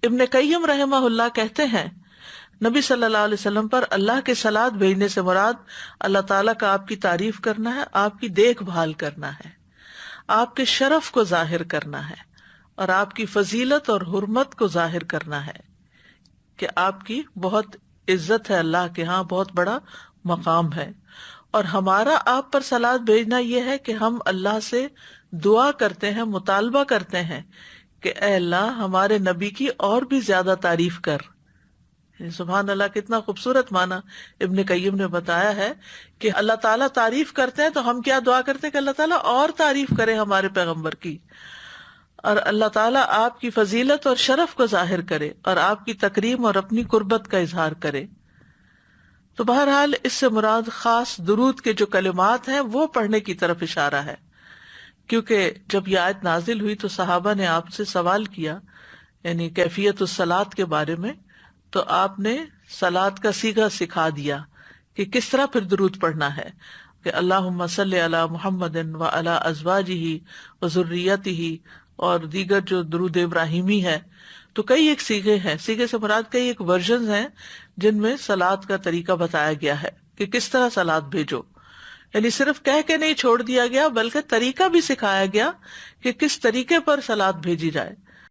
ابن قیم رحمہ اللہ کہتے ہیں نبی صلی اللہ علیہ وسلم پر اللہ کے صلوات بھیجنے سے مراد اللہ تعالیٰ کا آپ کی تعریف کرنا ہے، آپ کی دیکھ بھال کرنا ہے، آپ کے شرف کو ظاہر کرنا ہے، اور آپ کی فضیلت اور حرمت کو ظاہر کرنا ہے کہ آپ کی بہت عزت ہے، اللہ کے ہاں بہت بڑا مقام ہے۔ اور ہمارا آپ پر صلوات بھیجنا یہ ہے کہ ہم اللہ سے دعا کرتے ہیں، مطالبہ کرتے ہیں کہ اے اللہ ہمارے نبی کی اور بھی زیادہ تعریف کر۔ سبحان اللہ، کتنا خوبصورت معنی ابن قیم نے بتایا ہے کہ اللہ تعالیٰ تعریف کرتے ہیں تو ہم کیا دعا کرتے ہیں کہ اللہ تعالیٰ اور تعریف کرے ہمارے پیغمبر کی، اور اللہ تعالیٰ آپ کی فضیلت اور شرف کو ظاہر کرے اور آپ کی تکریم اور اپنی قربت کا اظہار کرے۔ تو بہرحال اس سے مراد خاص درود کے جو کلمات ہیں وہ پڑھنے کی طرف اشارہ ہے، کیونکہ جب یہ آیت نازل ہوئی تو صحابہ نے آپ سے سوال کیا، یعنی کیفیت الصلاۃ کے بارے میں، تو آپ نے صلاۃ کا صیغہ سکھا دیا کہ کس طرح پھر درود پڑھنا ہے، کہ اللہم صلی علی محمد وعلی ازواجہ وذریتہ، اور دیگر جو درود ابراہیمی ہے۔ تو کئی ایک صیغے ہیں، صیغے سے مراد کئی ایک ورژنز ہیں جن میں صلاۃ کا طریقہ بتایا گیا ہے کہ کس طرح صلاۃ بھیجو، یعنی صرف کہہ کے نہیں چھوڑ دیا گیا بلکہ طریقہ بھی سکھایا گیا کہ کس طریقے پر صلاۃ بھیجی جائے۔